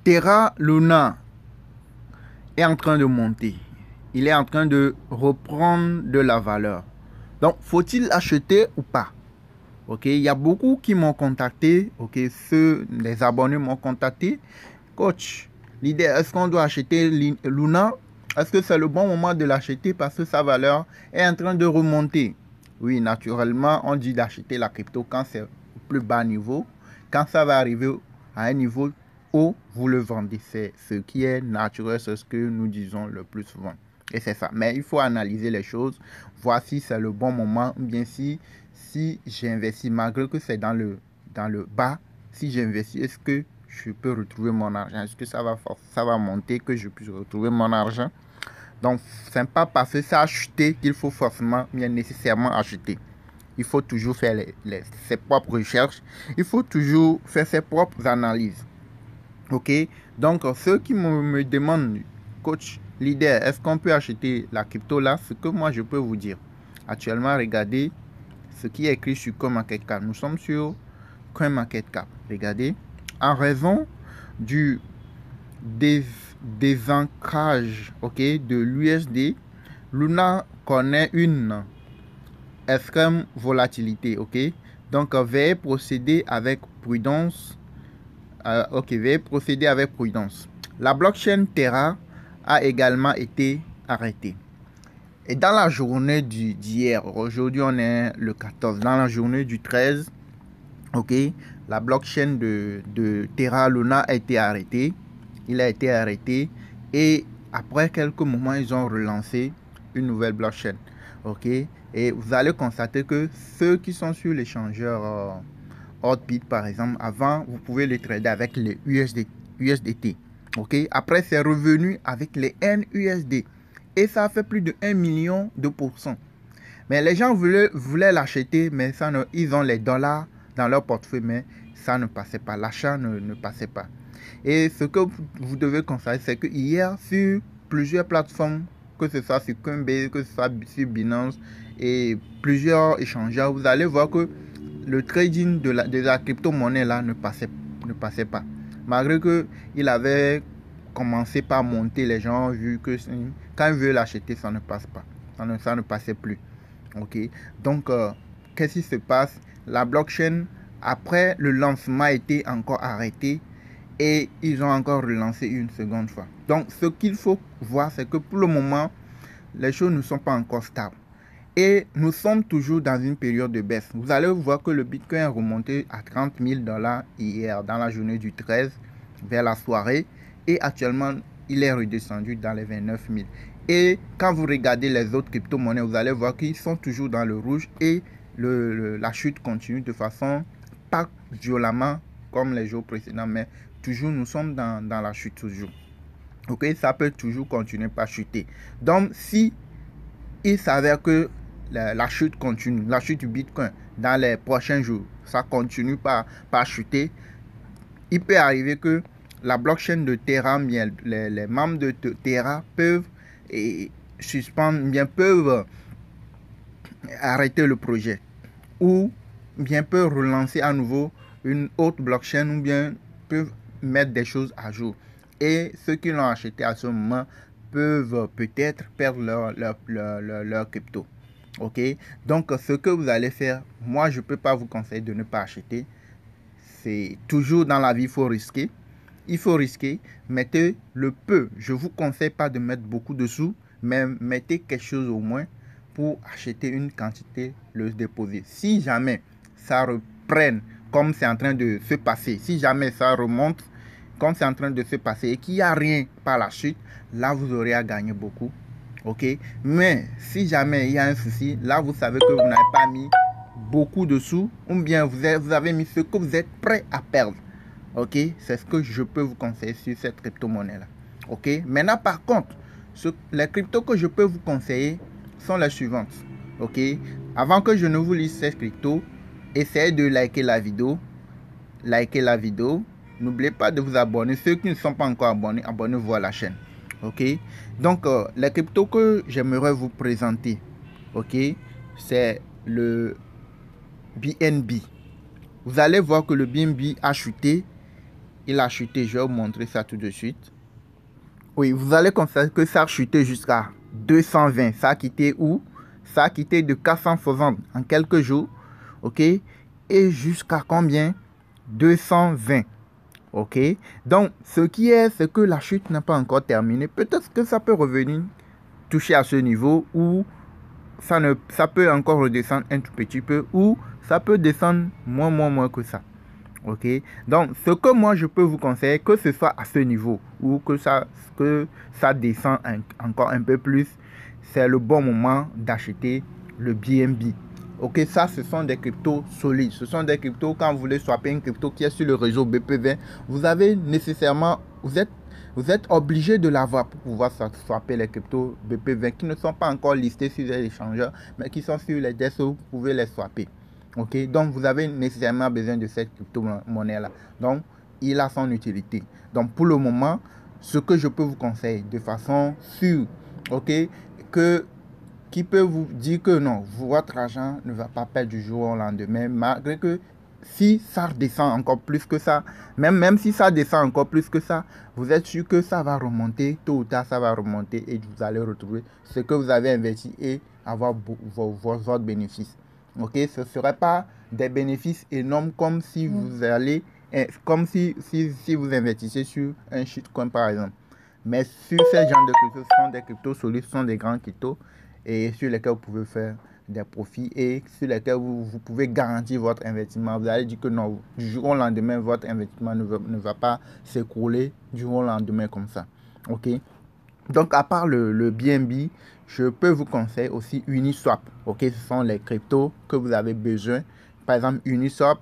Terra Luna est en train de monter. Il est en train de reprendre de la valeur. Donc, faut-il acheter ou pas? Ok, il y a beaucoup qui m'ont contacté. Ok, les abonnés m'ont contacté. Coach, l'idée, est-ce qu'on doit acheter Luna? Est-ce que c'est le bon moment de l'acheter parce que sa valeur est en train de remonter? Oui, naturellement, on dit d'acheter la crypto quand c'est au plus bas niveau. Quand ça va arriver à un niveau haut, vous le vendez. C'est ce qui est naturel, c'est ce que nous disons le plus souvent. Et c'est ça. Mais il faut analyser les choses, voir si c'est le bon moment ou bien si j'investis, malgré que c'est dans le bas, si j'investis, est-ce que je peux retrouver mon argent? Est-ce que ça va monter, que je puisse retrouver mon argent? Donc, ce n'est pas parce que ça a chuté qu'il faut forcément, bien nécessairement acheter. Il faut toujours faire ses propres recherches. Il faut toujours faire ses propres analyses. Ok? Donc, ceux qui me demandent, coach, leader, est-ce qu'on peut acheter la crypto là? Ce que moi, je peux vous dire. Actuellement, regardez ce qui est écrit sur CoinMarketCap. Nous sommes sur CoinMarketCap. Regardez. En raison du désancrage, ok, de l'USD, Luna connaît une extrême volatilité, ok. Donc, veuillez procéder avec prudence. Veuillez procéder avec prudence. La blockchain Terra a également été arrêtée. Et dans la journée d'hier, aujourd'hui on est le 14, dans la journée du 13, ok, la blockchain de Terra Luna a été arrêtée. Il a été arrêté et après quelques moments, ils ont relancé une nouvelle blockchain. Ok, et vous allez constater que ceux qui sont sur l'échangeur Hotbit par exemple, avant, vous pouvez les trader avec les USDT. Ok, après, c'est revenu avec les NUSD. Et ça a fait plus de 1 million de %. Mais les gens voulaient l'acheter, mais ils ont les dollars dans leur portefeuille, mais ça ne passait pas. L'achat ne passait pas. Et ce que vous devez constater, c'est que hier, sur plusieurs plateformes, que ce soit sur Coinbase, que ce soit sur Binance et plusieurs échangeurs, vous allez voir que le trading de la crypto-monnaie là ne passait pas. Malgré qu'il avait commencé par monter, les gens ont vu que quand ils veulent l'acheter, ça ne passe pas. Ça ne passait plus. Ok. Donc, qu'est-ce qui se passe? La blockchain, après le lancement, a été encore arrêté et ils ont encore relancé une seconde fois. Donc, ce qu'il faut voir, c'est que pour le moment, les choses ne sont pas encore stables. Et nous sommes toujours dans une période de baisse. Vous allez voir que le Bitcoin est remonté à 30 000 $ hier dans la journée du 13 vers la soirée. Et actuellement, il est redescendu dans les 29 000. Et quand vous regardez les autres crypto-monnaies, vous allez voir qu'ils sont toujours dans le rouge. Et la chute continue de façon pas violemment comme les jours précédents. Mais toujours, nous sommes dans la chute toujours. Ok, ça peut toujours continuer par chuter. Donc, si il s'avère que la chute continue, la chute du Bitcoin dans les prochains jours, ça continue par chuter, il peut arriver que la blockchain de Terra, les membres de Terra peuvent suspendre, bien peuvent arrêter le projet ou bien peuvent relancer à nouveau une autre blockchain ou bien peuvent mettre des choses à jour. Et ceux qui l'ont acheté à ce moment peuvent peut-être perdre leur crypto. Ok, donc ce que vous allez faire, moi je ne peux pas vous conseiller de ne pas acheter. C'est toujours dans la vie, il faut risquer. Il faut risquer, mettez le peu. Je ne vous conseille pas de mettre beaucoup de sous, mais mettez quelque chose au moins pour acheter une quantité, le déposer. Si jamais ça reprenne comme c'est en train de se passer, si jamais ça remonte comme c'est en train de se passer et qu'il n'y a rien par la suite, là vous aurez à gagner beaucoup. Ok, mais si jamais il y a un souci, là vous savez que vous n'avez pas mis beaucoup de sous ou bien vous avez mis ce que vous êtes prêt à perdre. Ok, c'est ce que je peux vous conseiller sur cette crypto-monnaie là. Ok, maintenant par contre, les cryptos que je peux vous conseiller sont les suivantes. Ok, avant que je ne vous lise cette crypto, essayez de liker la vidéo. N'oubliez pas de vous abonner. Ceux qui ne sont pas encore abonnés, abonnez-vous à la chaîne. Ok, donc les cryptos que j'aimerais vous présenter, ok, c'est le BNB. Vous allez voir que le BNB a chuté il a chuté. Je vais vous montrer ça tout de suite. Oui, vous allez constater que ça a chuté jusqu'à 220. Ça a quitté où? Ça a quitté de 460 en quelques jours. OK? Et jusqu'à combien? 220. OK? Donc, ce qui est, c'est que la chute n'a pas encore terminé. Peut-être que ça peut revenir toucher à ce niveau ou ça peut encore redescendre un tout petit peu ou ça peut descendre moins que ça. OK? Donc, ce que moi, je peux vous conseiller, que ce soit à ce niveau ou que ça descend encore un peu plus, c'est le bon moment d'acheter le BNB. OK? Ça, ce sont des cryptos solides. Ce sont des cryptos, quand vous voulez swapper une crypto qui est sur le réseau BP20, vous avez nécessairement, vous êtes obligé de l'avoir pour pouvoir swapper les cryptos BP20 qui ne sont pas encore listés sur les échangeurs, mais qui sont sur les desks où vous pouvez les swapper. OK, donc vous avez nécessairement besoin de cette crypto-monnaie là. Donc, il a son utilité. Donc, pour le moment, ce que je peux vous conseiller de façon sûre, OK, qui peut vous dire que non, votre argent ne va pas perdre du jour au lendemain, malgré que si ça redescend encore plus que ça, même si ça descend encore plus que ça, vous êtes sûr que ça va remonter, tôt ou tard ça va remonter et vous allez retrouver ce que vous avez investi et avoir votre bénéfice. OK, ce ne serait pas des bénéfices énormes comme si vous allez, comme si vous investissez sur un shitcoin par exemple. Mais sur ces genres de cryptos, ce sont des cryptos solides, ce sont des grands cryptos et sur lesquels vous pouvez faire des profits et sur lesquels vous pouvez garantir votre investissement. Vous allez dire que non, du jour au lendemain, votre investissement ne va pas s'écrouler du jour au lendemain comme ça. OK? Donc, à part le BNB, je peux vous conseiller aussi Uniswap. OK, ce sont les cryptos que vous avez besoin. Par exemple, Uniswap.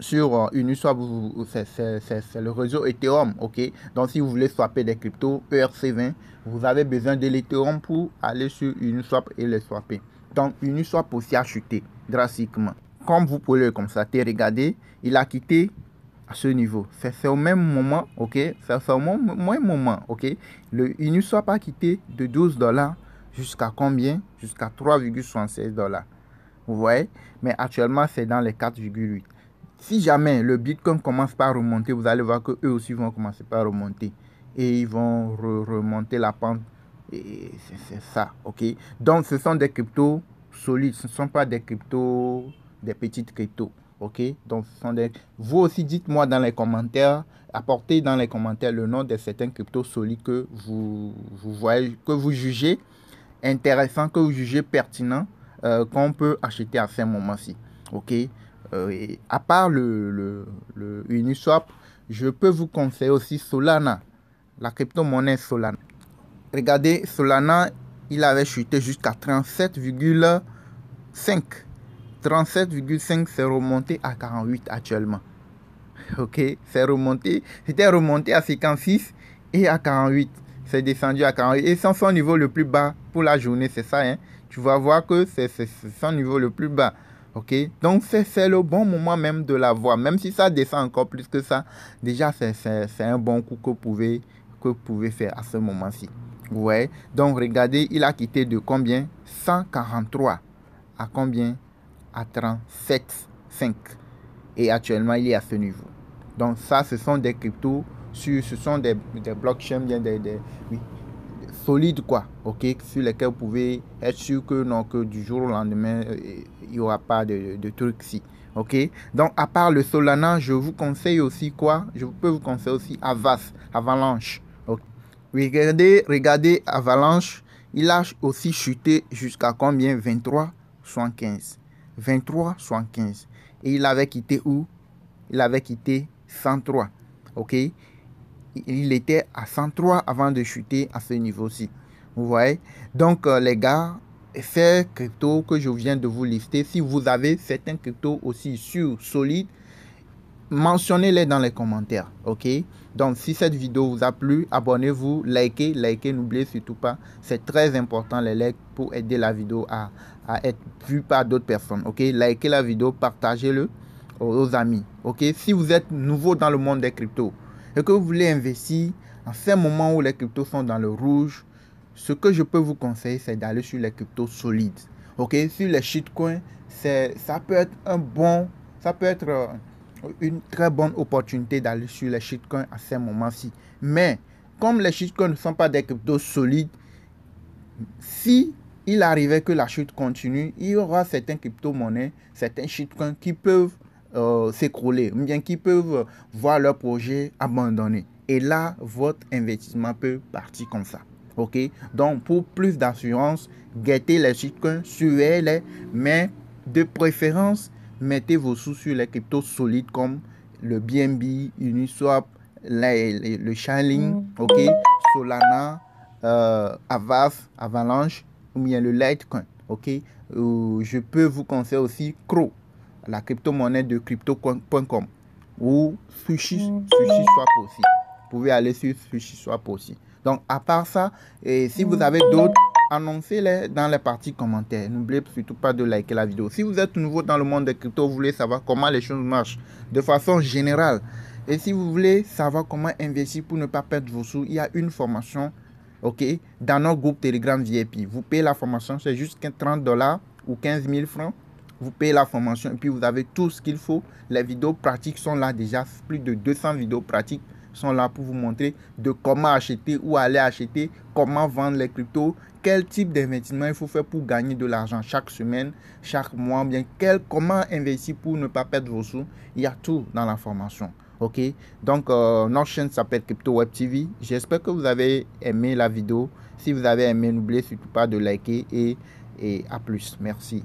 Sur Uniswap, c'est le réseau Ethereum. OK, donc si vous voulez swapper des cryptos ERC20, vous avez besoin de l'Ethereum pour aller sur Uniswap et les swapper. Donc, Uniswap aussi a chuté drastiquement. Comme vous pouvez le constater, regardez, il a quitté à ce niveau. C'est au même moment, OK? C'est au même moment, OK? Le Uniswap a quitté de 12 $ jusqu'à combien? Jusqu'à 3,76 $. Vous voyez? Mais actuellement, c'est dans les 4,8. Si jamais le Bitcoin commence par remonter, vous allez voir que eux aussi vont commencer par remonter. Et ils vont remonter la pente. Et c'est ça, OK? Donc, ce sont des cryptos solides. Ce ne sont pas des cryptos, des petites cryptos. OK, donc ce sont des... Vous aussi, dites-moi dans les commentaires, apportez dans les commentaires le nom de certains cryptos solides que vous voyez, que vous jugez intéressant, que vous jugez pertinent, qu'on peut acheter à ce moment-ci. OK, et à part le Uniswap, je peux vous conseiller aussi Solana, la crypto-monnaie Solana. Regardez, Solana, il avait chuté jusqu'à 37,5. 37,5, c'est remonté à 48 actuellement. OK, c'est remonté. C'était remonté à 56 et à 48. C'est descendu à 48. Et c'est son niveau le plus bas pour la journée, c'est ça. Hein? Tu vas voir que c'est son niveau le plus bas. OK, donc c'est le bon moment même de la voir. Même si ça descend encore plus que ça, déjà c'est un bon coup que vous pouvez faire à ce moment-ci. Ouais, donc regardez, il a quitté de combien? 143 à combien? À 37,5 et actuellement il est à ce niveau. Donc ça, ce sont des cryptos, ce sont des blockchains bien oui, solides quoi, OK, sur lesquels vous pouvez être sûr que non, que du jour au lendemain il n'y aura pas de trucs ici. OK, donc à part le Solana, je vous conseille aussi quoi? Je peux vous conseiller aussi Avalanche. Okay. Regardez Avalanche, il a aussi chuté jusqu'à combien? 23,75. 23,75. Et il avait quitté où? Il avait quitté 103. OK? Il était à 103 avant de chuter à ce niveau-ci. Vous voyez? Donc, les gars, ces cryptos que je viens de vous lister, si vous avez certains cryptos aussi sûrs, solides, mentionnez-les dans les commentaires. OK? Donc, si cette vidéo vous a plu, abonnez-vous, likez, n'oubliez surtout pas. C'est très important les likes pour aider la vidéo à être vue par d'autres personnes. OK? Likez la vidéo, partagez-le aux amis. OK? Si vous êtes nouveau dans le monde des cryptos et que vous voulez investir en ces moments où les cryptos sont dans le rouge, ce que je peux vous conseiller, c'est d'aller sur les cryptos solides. OK? Sur les shitcoins, ça peut être un bon... Ça peut être une très bonne opportunité d'aller sur les shitcoins à ces moments-ci. Mais comme les shitcoins ne sont pas des cryptos solides, si il arrivait que la chute continue, il y aura certains crypto-monnaies, certains shitcoins qui peuvent s'écrouler, ou bien qui peuvent voir leur projet abandonné. Et là, votre investissement peut partir comme ça. OK? Donc, pour plus d'assurance, guettez les shitcoins, suivez-les, mais de préférence, mettez vos sous sur les cryptos solides comme le BNB, Uniswap, le Chainlink, OK? Solana, Avas, Avalanche, ou bien le Litecoin, ok. Je peux vous conseiller aussi Crow, la crypto-monnaie de crypto.com, ou SushiSwap aussi. Vous pouvez aller sur SushiSwap aussi. Donc, à part ça, et si vous avez d'autres, annoncez-les dans les parties commentaires. N'oubliez surtout pas de liker la vidéo. Si vous êtes nouveau dans le monde des cryptos, vous voulez savoir comment les choses marchent de façon générale, et si vous voulez savoir comment investir pour ne pas perdre vos sous, il y a une formation, ok, dans notre groupe Telegram VIP. Vous payez la formation, c'est juste 30 $ ou 15 000 francs. Vous payez la formation et puis vous avez tout ce qu'il faut. Les vidéos pratiques sont là déjà. Plus de 200 vidéos pratiques sont là pour vous montrer de comment acheter ou aller acheter, comment vendre les cryptos, quel type d'investissement il faut faire pour gagner de l'argent chaque semaine, chaque mois, bien comment investir pour ne pas perdre vos sous. Il y a tout dans la formation. Ok, donc notre chaîne s'appelle Crypto Web TV. J'espère que vous avez aimé la vidéo. Si vous avez aimé, n'oubliez surtout pas de liker et à plus. Merci.